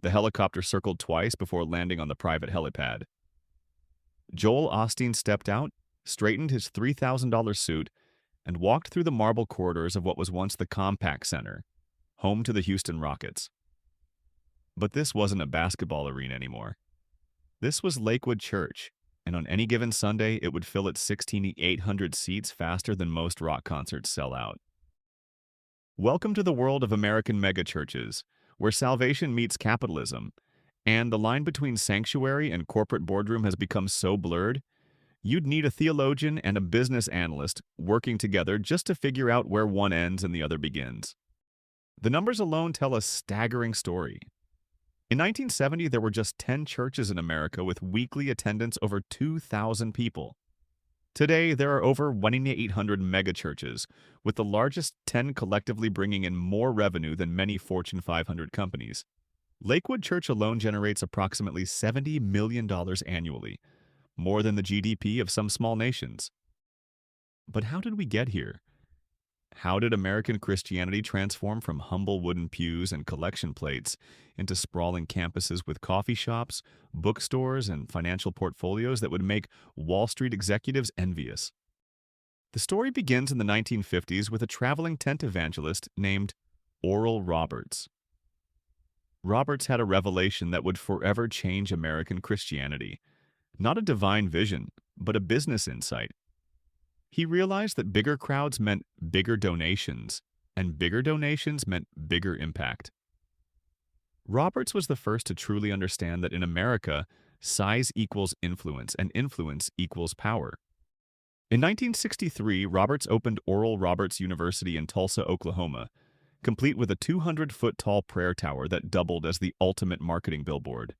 The helicopter circled twice before landing on the private helipad. Joel Osteen stepped out, straightened his $3,000 suit, and walked through the marble corridors of what was once the Compaq Center, home to the Houston Rockets. But this wasn't a basketball arena anymore. This was Lakewood Church, and on any given Sunday, it would fill its 6,800 seats faster than most rock concerts sell out. Welcome to the world of American megachurches, where salvation meets capitalism, and the line between sanctuary and corporate boardroom has become so blurred, you'd need a theologian and a business analyst working together just to figure out where one ends and the other begins. The numbers alone tell a staggering story. In 1970, there were just 10 churches in America with weekly attendance over 2,000 people. Today, there are over 1,800 megachurches, with the largest 10 collectively bringing in more revenue than many Fortune 500 companies. Lakewood Church alone generates approximately $70 million annually, more than the GDP of some small nations. But how did we get here? How did American Christianity transform from humble wooden pews and collection plates into sprawling campuses with coffee shops, bookstores, and financial portfolios that would make Wall Street executives envious? The story begins in the 1950s with a traveling tent evangelist named Oral Roberts. Roberts had a revelation that would forever change American Christianity. Not a divine vision, but a business insight. He realized that bigger crowds meant bigger donations, and bigger donations meant bigger impact. Roberts was the first to truly understand that in America, size equals influence, and influence equals power. In 1963, Roberts opened Oral Roberts University in Tulsa, Oklahoma, complete with a 200-foot-tall prayer tower that doubled as the ultimate marketing billboard.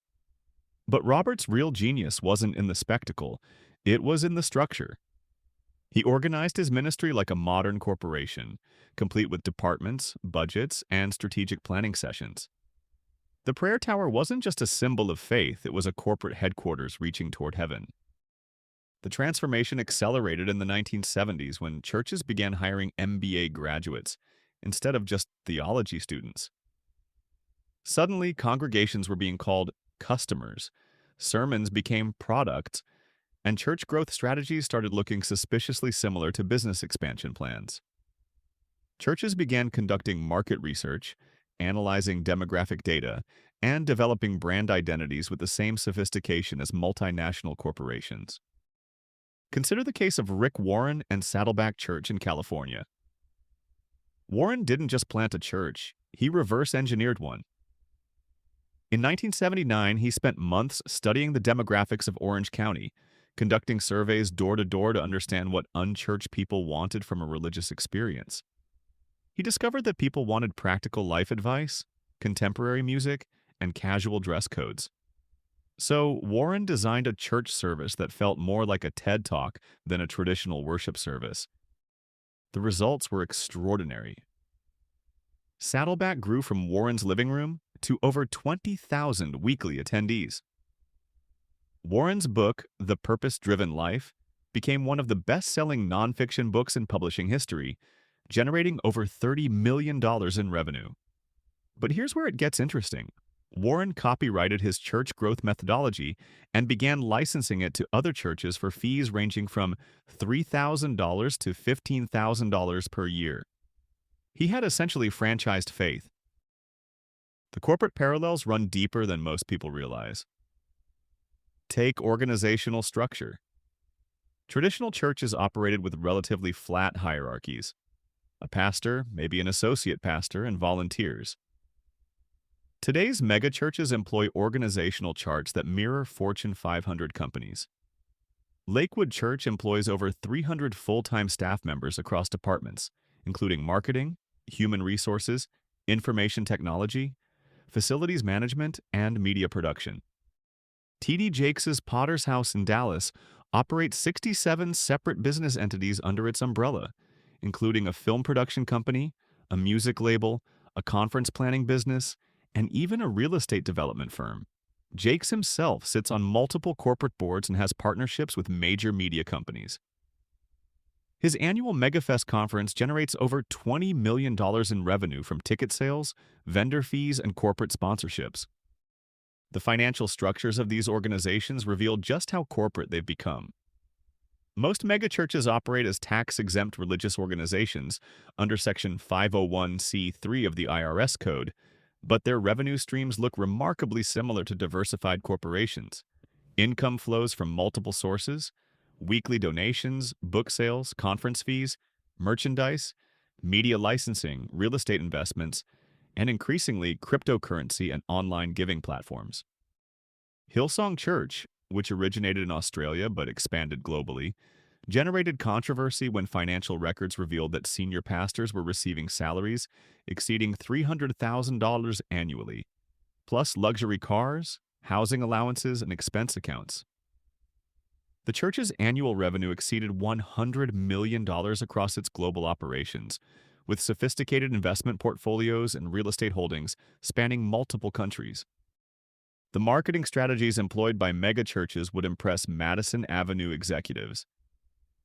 But Roberts' real genius wasn't in the spectacle, it was in the structure. He organized his ministry like a modern corporation, complete with departments, budgets, and strategic planning sessions. The prayer tower wasn't just a symbol of faith, it was a corporate headquarters reaching toward heaven. The transformation accelerated in the 1970s when churches began hiring MBA graduates instead of just theology students. Suddenly, congregations were being called customers, sermons became products, and church growth strategies started looking suspiciously similar to business expansion plans. Churches began conducting market research, analyzing demographic data, and developing brand identities with the same sophistication as multinational corporations. Consider the case of Rick Warren and Saddleback Church in California. Warren didn't just plant a church, he reverse-engineered one. In 1979, he spent months studying the demographics of Orange County, conducting surveys door-to-door to understand what unchurched people wanted from a religious experience. He discovered that people wanted practical life advice, contemporary music, and casual dress codes. So Warren designed a church service that felt more like a TED Talk than a traditional worship service. The results were extraordinary. Saddleback grew from Warren's living room to over 20,000 weekly attendees. Warren's book, The Purpose-Driven Life, became one of the best-selling nonfiction books in publishing history, generating over $30 million in revenue. But here's where it gets interesting. Warren copyrighted his church growth methodology and began licensing it to other churches for fees ranging from $3,000 to $15,000 per year. He had essentially franchised faith. The corporate parallels run deeper than most people realize. Take organizational structure. Traditional churches operated with relatively flat hierarchies. A pastor, maybe an associate pastor, and volunteers. Today's megachurches employ organizational charts that mirror Fortune 500 companies. Lakewood Church employs over 300 full-time staff members across departments, including marketing, human resources, information technology, facilities management, and media production. T.D. Jakes' Potter's House in Dallas operates 67 separate business entities under its umbrella, including a film production company, a music label, a conference planning business, and even a real estate development firm. Jakes himself sits on multiple corporate boards and has partnerships with major media companies. His annual MegaFest conference generates over $20 million in revenue from ticket sales, vendor fees, and corporate sponsorships. The financial structures of these organizations reveal just how corporate they've become. Most megachurches operate as tax-exempt religious organizations under Section 501c3 of the IRS Code, but their revenue streams look remarkably similar to diversified corporations. Income flows from multiple sources: weekly donations, book sales, conference fees, merchandise, media licensing, real estate investments, and increasingly cryptocurrency and online giving platforms. Hillsong Church, which originated in Australia but expanded globally, generated controversy when financial records revealed that senior pastors were receiving salaries exceeding $300,000 annually, plus luxury cars, housing allowances, and expense accounts. The church's annual revenue exceeded $100 million across its global operations, with sophisticated investment portfolios and real estate holdings spanning multiple countries. The marketing strategies employed by megachurches would impress Madison Avenue executives.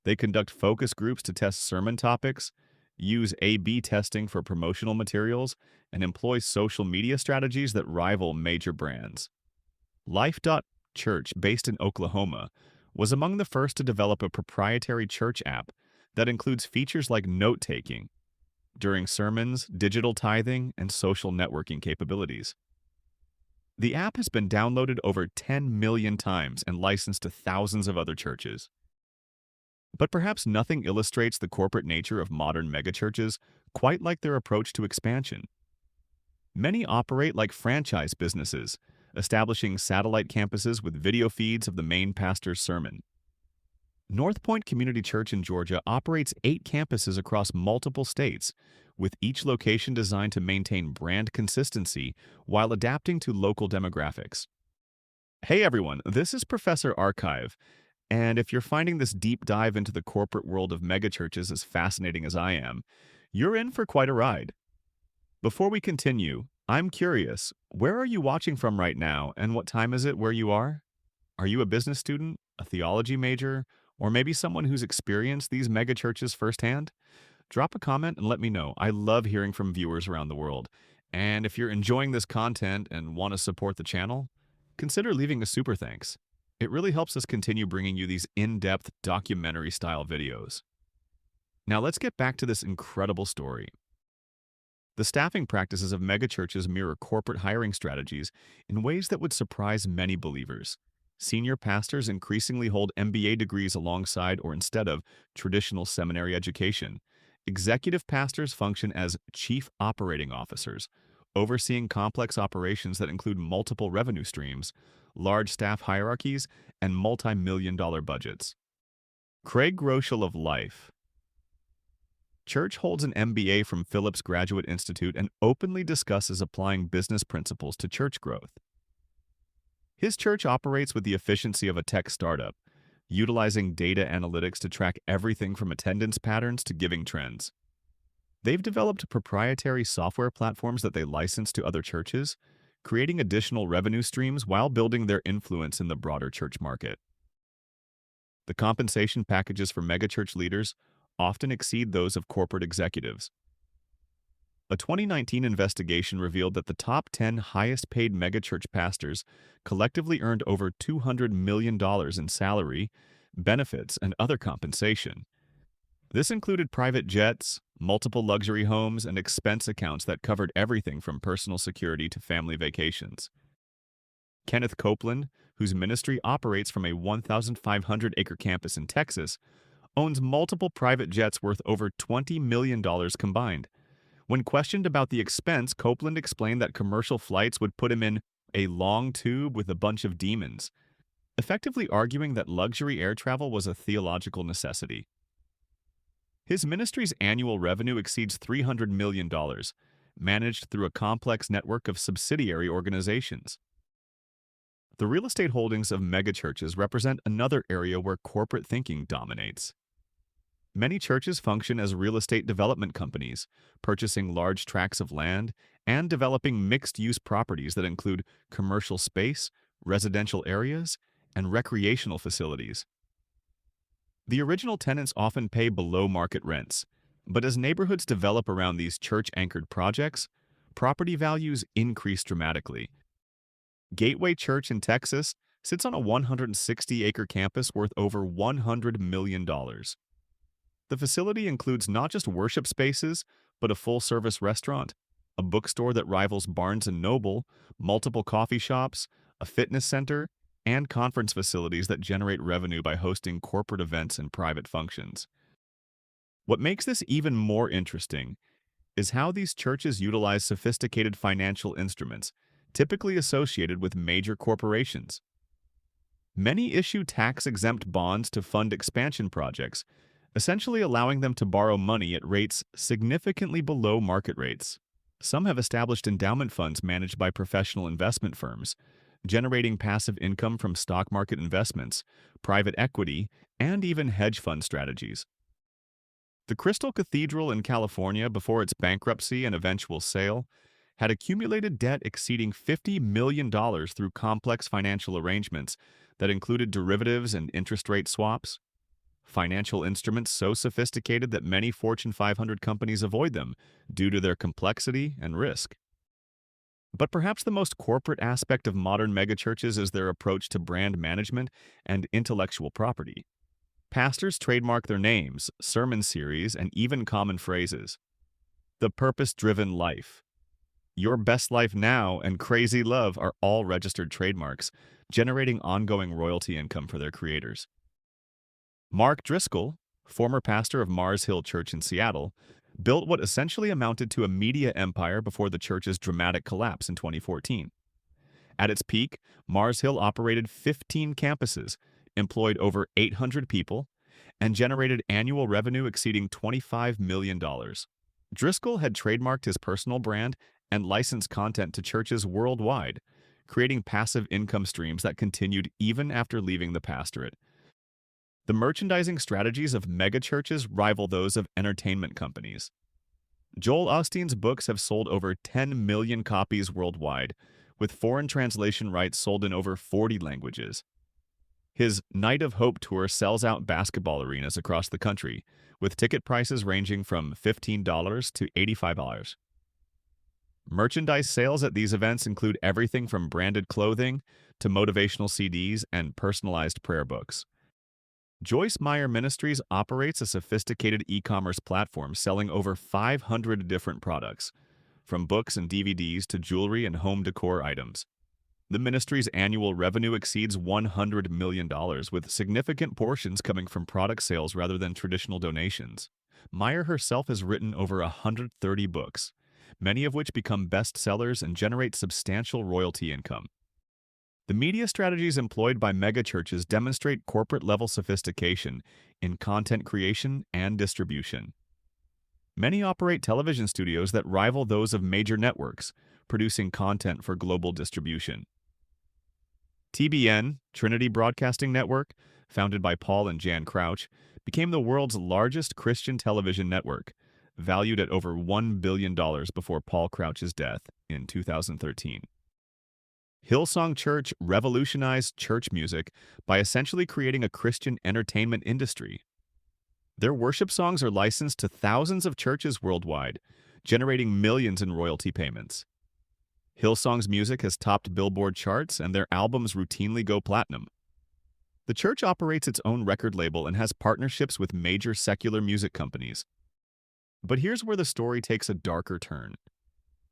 They conduct focus groups to test sermon topics, use A/B testing for promotional materials, and employ social media strategies that rival major brands. Life.Church, based in Oklahoma, was among the first to develop a proprietary church app that includes features like note-taking during sermons, digital tithing, and social networking capabilities. The app has been downloaded over 10 million times and licensed to thousands of other churches. But perhaps nothing illustrates the corporate nature of modern megachurches quite like their approach to expansion. Many operate like franchise businesses, establishing satellite campuses with video feeds of the main pastor's sermon. North Point Community Church in Georgia operates 8 campuses across multiple states, with each location designed to maintain brand consistency while adapting to local demographics. Hey everyone, this is Professor Archive, and if you're finding this deep dive into the corporate world of megachurches as fascinating as I am, you're in for quite a ride. Before we continue, I'm curious, where are you watching from right now, and what time is it where you are? Are you a business student, a theology major, or maybe someone who's experienced these megachurches firsthand? Drop a comment and let me know. I love hearing from viewers around the world. And if you're enjoying this content and want to support the channel, consider leaving a super thanks. It really helps us continue bringing you these in-depth documentary-style videos. Now let's get back to this incredible story. The staffing practices of megachurches mirror corporate hiring strategies in ways that would surprise many believers. Senior pastors increasingly hold MBA degrees alongside or instead of traditional seminary education. Executive pastors function as chief operating officers, overseeing complex operations that include multiple revenue streams, large staff hierarchies, and multi-million-dollar budgets. Craig Groeschel of Life Church holds an MBA from Phillips Graduate Institute and openly discusses applying business principles to church growth. His church operates with the efficiency of a tech startup, utilizing data analytics to track everything from attendance patterns to giving trends. They've developed proprietary software platforms that they license to other churches, creating additional revenue streams while building their influence in the broader church market. The compensation packages for megachurch leaders often exceed those of corporate executives. A 2019 investigation revealed that the top 10 highest-paid megachurch pastors collectively earned over $200 million in salary, benefits, and other compensation. This included private jets, multiple luxury homes, and expense accounts that covered everything from personal security to family vacations. Kenneth Copeland, whose ministry operates from a 1,500-acre campus in Texas, owns multiple private jets worth over $20 million combined. When questioned about the expense, Copeland explained that commercial flights would put him in a long tube with a bunch of demons, effectively arguing that luxury air travel was a theological necessity. His ministry's annual revenue exceeds $300 million, managed through a complex network of subsidiary organizations. The real estate holdings of megachurches represent another area where corporate thinking dominates. Many churches function as real estate development companies, purchasing large tracts of land and developing mixed-use properties that include commercial space, residential areas, and recreational facilities. The original tenants often pay below-market rents, but as neighborhoods develop around these church-anchored projects, property values increase dramatically. Gateway Church in Texas sits on a 160-acre campus worth over $100 million. The facility includes not just worship spaces, but a full-service restaurant, a bookstore that rivals Barnes& Noble, multiple coffee shops, a fitness center, and conference facilities that generate revenue by hosting corporate events and private functions. What makes this even more interesting is how these churches utilize sophisticated financial instruments, typically associated with major corporations. Many issue tax-exempt bonds to fund expansion projects, essentially allowing them to borrow money at rates significantly below market rates. Some have established endowment funds managed by professional investment firms, generating passive income from stock market investments, private equity, and even hedge fund strategies. The Crystal Cathedral in California, before its bankruptcy and eventual sale, had accumulated debt exceeding $50 million through complex financial arrangements that included derivatives and interest rate swaps. Financial instruments so sophisticated that many Fortune 500 companies avoid them due to their complexity and risk. But perhaps the most corporate aspect of modern megachurches is their approach to brand management and intellectual property. Pastors trademark their names, sermon series, and even common phrases. The purpose-driven life, your best life now, and crazy love are all registered trademarks, generating ongoing royalty income for their creators. Mark Driscoll, former pastor of Mars Hill Church in Seattle, built what essentially amounted to a media empire before the church's dramatic collapse in 2014. At its peak, Mars Hill operated 15 campuses, employed over 800 people, and generated annual revenue exceeding $25 million. Driscoll had trademarked his personal brand and licensed content to churches worldwide, creating passive income streams that continued even after leaving the pastorate. The merchandising strategies of megachurches rival those of entertainment companies. Joel Osteen's books have sold over 10 million copies worldwide, with foreign translation rights sold in over 40 languages. His Night of Hope tour sells out basketball arenas across the country, with ticket prices ranging from $15 to $85. Merchandise sales at these events include everything from branded clothing to motivational CDs and personalized prayer books. Joyce Meyer Ministries operates a sophisticated e-commerce platform selling over 500 different products, from books and DVDs to jewelry and home decor items. The ministry's annual revenue exceeds $100 million, with significant portions coming from product sales rather than traditional donations. Meyer herself has written over 130 books, many of which become bestsellers and generate substantial royalty income. The media strategies employed by megachurches demonstrate corporate-level sophistication in content creation and distribution. Many operate television studios that rival those of major networks, producing content for global distribution. TBN, Trinity Broadcasting Network, founded by Paul and Jan Crouch, became the world's largest Christian television network, valued at over $1 billion before Paul Crouch's death in 2013. Hillsong Church revolutionized church music by essentially creating a Christian entertainment industry. Their worship songs are licensed to thousands of churches worldwide, generating millions in royalty payments. Hillsong's music has topped Billboard charts, and their albums routinely go platinum. The church operates its own record label and has partnerships with major secular music companies. But here's where the story takes a darker turn.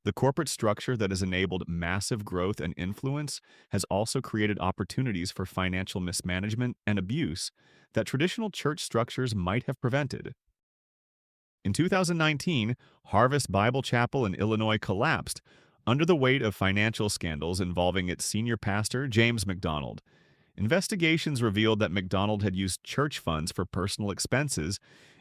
The corporate structure that has enabled massive growth and influence has also created opportunities for financial mismanagement and abuse that traditional church structures might have prevented. In 2019, Harvest Bible Chapel in Illinois collapsed under the weight of financial scandals involving its senior pastor, James McDonald. Investigations revealed that McDonald had used church funds for personal expenses,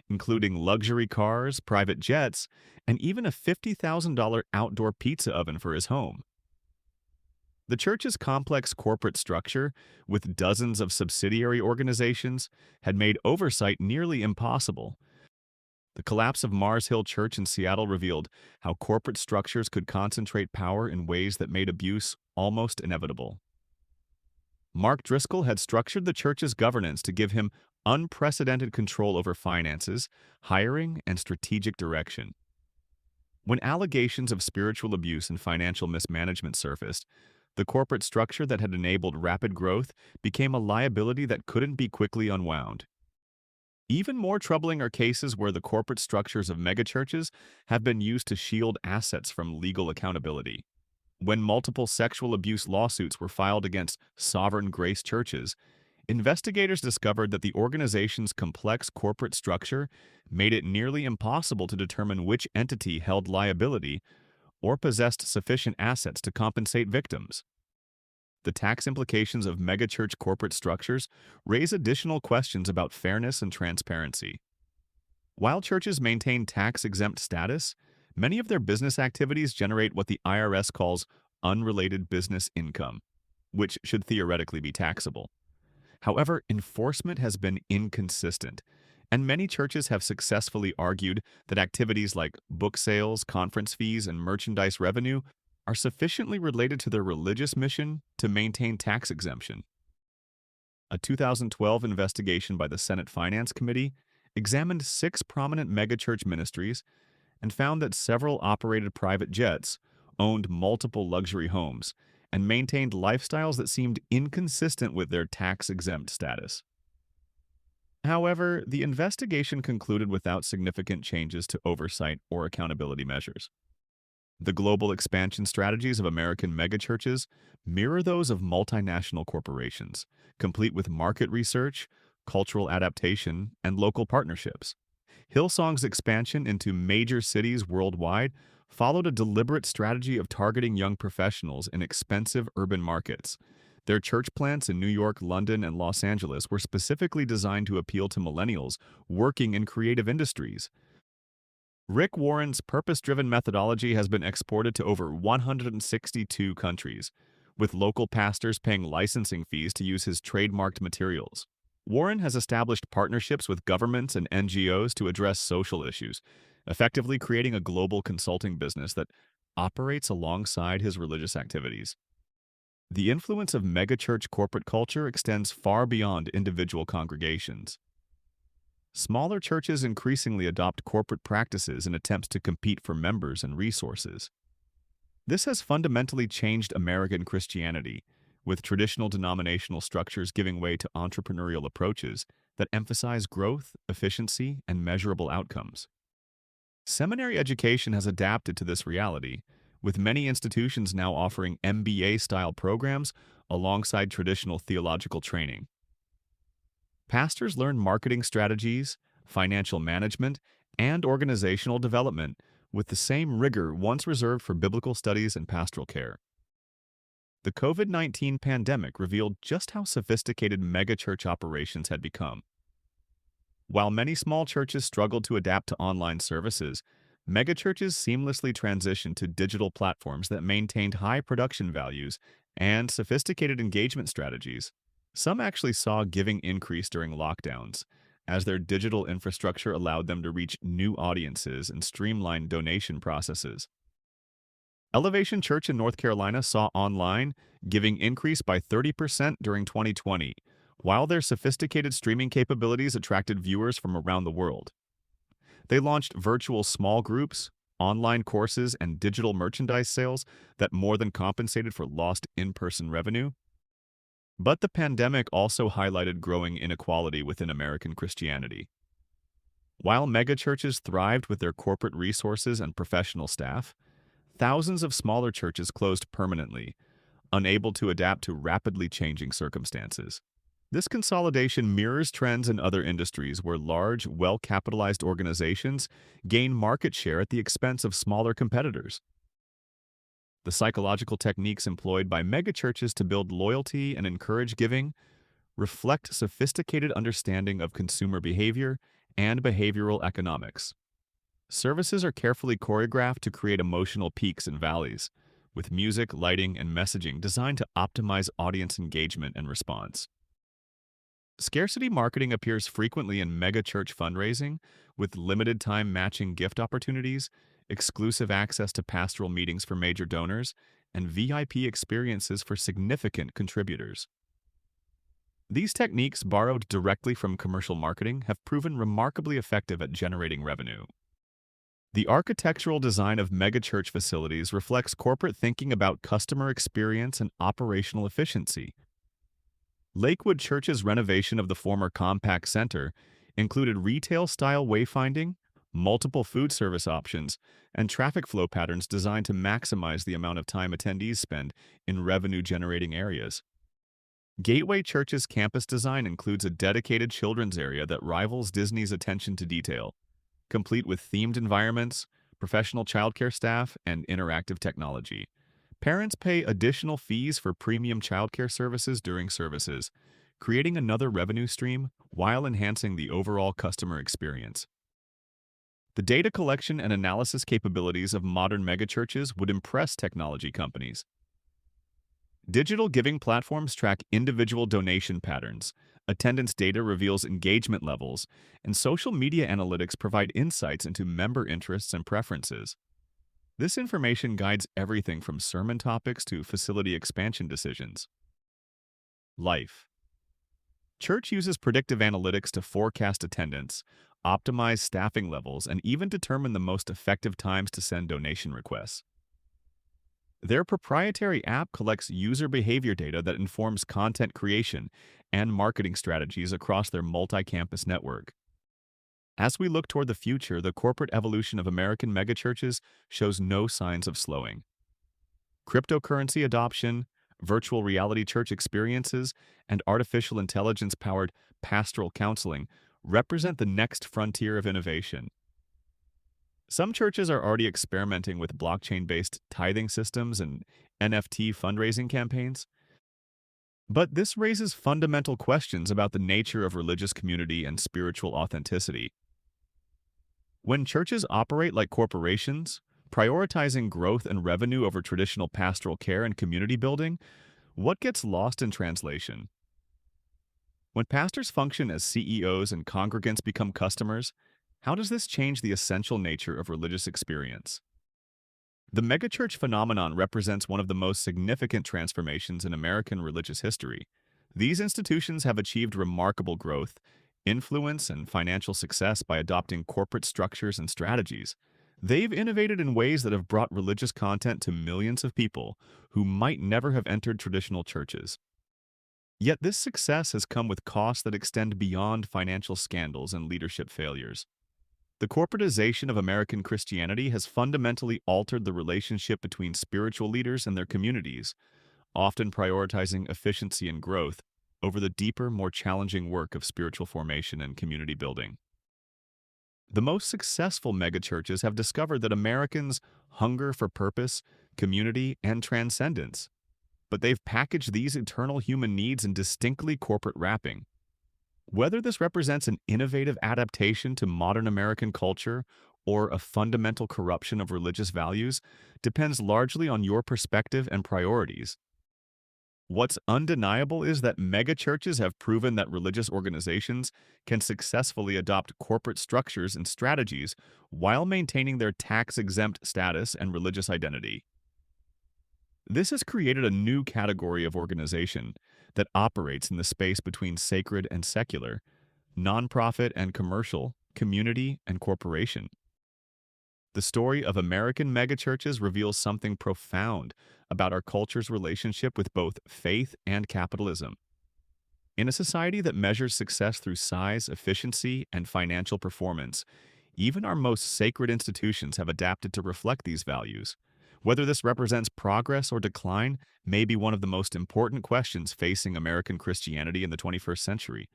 including luxury cars, private jets, and even a $50,000 outdoor pizza oven for his home. The church's complex corporate structure, with dozens of subsidiary organizations, had made oversight nearly impossible. The collapse of Mars Hill Church in Seattle revealed how corporate structures could concentrate power in ways that made abuse almost inevitable. Mark Driscoll had structured the church's governance to give him unprecedented control over finances, hiring, and strategic direction. When allegations of spiritual abuse and financial mismanagement surfaced, The corporate structure that had enabled rapid growth became a liability that couldn't be quickly unwound. Even more troubling are cases where the corporate structures of megachurches have been used to shield assets from legal accountability. When multiple sexual abuse lawsuits were filed against sovereign grace churches, investigators discovered that the organization's complex corporate structure made it nearly impossible to determine which entity held liability or possessed sufficient assets to compensate victims. The tax implications of megachurch corporate structures raise additional questions about fairness and transparency. While churches maintain tax-exempt status, many of their business activities generate what the IRS calls unrelated business income, which should theoretically be taxable. However, enforcement has been inconsistent, and many churches have successfully argued that activities like book sales, conference fees, and merchandise revenue are sufficiently related to their religious mission to maintain tax exemption. A 2012 investigation by the Senate Finance Committee examined 6 prominent megachurch ministries and found that several operated private jets, owned multiple luxury homes, and maintained lifestyles that seemed inconsistent with their tax-exempt status. However, the investigation concluded without significant changes to oversight or accountability measures. The global expansion strategies of American megachurches mirror those of multinational corporations, complete with market research, cultural adaptation, and local partnerships. Hillsong's expansion into major cities worldwide followed a deliberate strategy of targeting young professionals in expensive urban markets. Their church plants in New York, London, and Los Angeles were specifically designed to appeal to millennials working in creative industries. Rick Warren's purpose-driven methodology has been exported to over 162 countries, with local pastors paying licensing fees to use his trademarked materials. Warren has established partnerships with governments and NGOs to address social issues, effectively creating a global consulting business that operates alongside his religious activities. The influence of megachurch corporate culture extends far beyond individual congregations. Smaller churches increasingly adopt corporate practices in attempts to compete for members and resources. This has fundamentally changed American Christianity, with traditional denominational structures giving way to entrepreneurial approaches that emphasize growth, efficiency, and measurable outcomes. Seminary education has adapted to this reality, with many institutions now offering MBA-style programs alongside traditional theological training. Pastors learn marketing strategies, financial management, and organizational development with the same rigor once reserved for biblical studies and pastoral care. The COVID-19 pandemic revealed just how sophisticated megachurch operations had become. While many small churches struggled to adapt to online services, megachurches seamlessly transitioned to digital platforms that maintained high production values and sophisticated engagement strategies. Some actually saw giving increase during lockdowns, as their digital infrastructure allowed them to reach new audiences and streamline donation processes. Elevation Church in North Carolina saw online giving increase by 30% during 2020, while their sophisticated streaming capabilities attracted viewers from around the world. They launched virtual small groups, online courses, and digital merchandise sales that more than compensated for lost in-person revenue. But the pandemic also highlighted growing inequality within American Christianity. While megachurches thrived with their corporate resources and professional staff, thousands of smaller churches closed permanently, unable to adapt to rapidly changing circumstances. This consolidation mirrors trends in other industries where large, well-capitalized organizations gain market share at the expense of smaller competitors. The psychological techniques employed by megachurches to build loyalty and encourage giving reflect sophisticated understanding of consumer behavior and behavioral economics. Services are carefully choreographed to create emotional peaks and valleys, with music, lighting, and messaging designed to optimize audience engagement and response. Scarcity marketing appears frequently in megachurch fundraising, with limited-time matching gift opportunities, exclusive access to pastoral meetings for major donors, and VIP experiences for significant contributors. These techniques, borrowed directly from commercial marketing, have proven remarkably effective at generating revenue. The architectural design of megachurch facilities reflects corporate thinking about customer experience and operational efficiency. Lakewood Church's renovation of the former Compaq Center included retail-style wayfinding, multiple food service options, and traffic flow patterns designed to maximize the amount of time attendees spend in revenue-generating areas. Gateway Church's campus design includes a dedicated children's area that rivals Disney's attention to detail, complete with themed environments, professional childcare staff, and interactive technology. Parents pay additional fees for premium childcare services during services, creating another revenue stream while enhancing the overall customer experience. The data collection and analysis capabilities of modern megachurches would impress technology companies. Digital giving platforms track individual donation patterns, attendance data reveals engagement levels, and social media analytics provide insights into member interests and preferences. This information guides everything from sermon topics to facility expansion decisions. Life. Church uses predictive analytics to forecast attendance, optimize staffing levels, and even determine the most effective times to send donation requests. Their proprietary app collects user behavior data that informs content creation and marketing strategies across their multi-campus network. As we look toward the future, the corporate evolution of American megachurches shows no signs of slowing. Cryptocurrency adoption, virtual reality church experiences, and artificial intelligence-powered pastoral counseling represent the next frontier of innovation. Some churches are already experimenting with blockchain-based tithing systems and NFT fundraising campaigns. But this raises fundamental questions about the nature of religious community and spiritual authenticity. When churches operate like corporations, prioritizing growth and revenue over traditional pastoral care and community building, what gets lost in translation? When pastors function as CEOs and congregants become customers, how does this change the essential nature of religious experience? The megachurch phenomenon represents one of the most significant transformations in American religious history. These institutions have achieved remarkable growth, influence, and financial success by adopting corporate structures and strategies. They've innovated in ways that have brought religious content to millions of people who might never have entered traditional churches. Yet this success has come with costs that extend beyond financial scandals and leadership failures. The corporatization of American Christianity has fundamentally altered the relationship between spiritual leaders and their communities, often prioritizing efficiency and growth over the deeper, more challenging work of spiritual formation and community building. The most successful megachurches have discovered that Americans hunger for purpose, community, and transcendence, but they've packaged these eternal human needs in distinctly corporate wrapping. Whether this represents an innovative adaptation to modern American culture or a fundamental corruption of religious values depends largely on your perspective and priorities. What's undeniable is that megachurches have proven that religious organizations can successfully adopt corporate structures and strategies while maintaining their tax-exempt status and religious identity. This has created a new category of organization that operates in the space between sacred and secular, nonprofit and commercial, community and corporation. The story of American megachurches reveals something profound about our culture's relationship with both faith and capitalism. In a society that measures success through size, efficiency, and financial performance, even our most sacred institutions have adapted to reflect these values. Whether this represents progress or decline may be one of the most important questions facing American Christianity in the 21st century.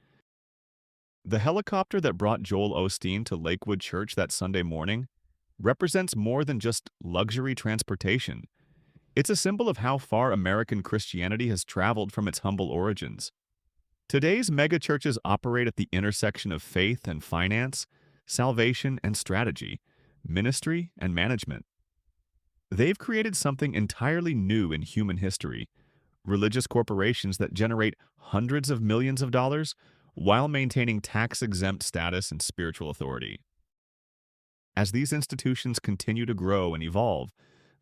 The helicopter that brought Joel Osteen to Lakewood Church that Sunday morning represents more than just luxury transportation. It's a symbol of how far American Christianity has traveled from its humble origins. Today's megachurches operate at the intersection of faith and finance, salvation and strategy, ministry and management. They've created something entirely new in human history, religious corporations that generate hundreds of millions of dollars while maintaining tax-exempt status and spiritual authority. As these institutions continue to grow and evolve,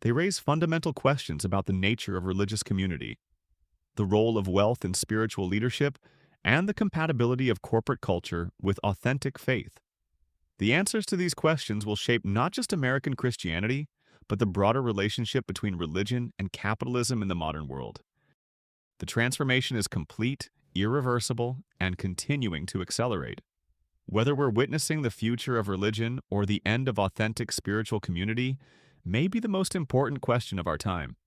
they raise fundamental questions about the nature of religious community, the role of wealth in spiritual leadership, and the compatibility of corporate culture with authentic faith. The answers to these questions will shape not just American Christianity, but the broader relationship between religion and capitalism in the modern world. The transformation is complete, irreversible, and continuing to accelerate. Whether we're witnessing the future of religion or the end of authentic spiritual community may be the most important question of our time.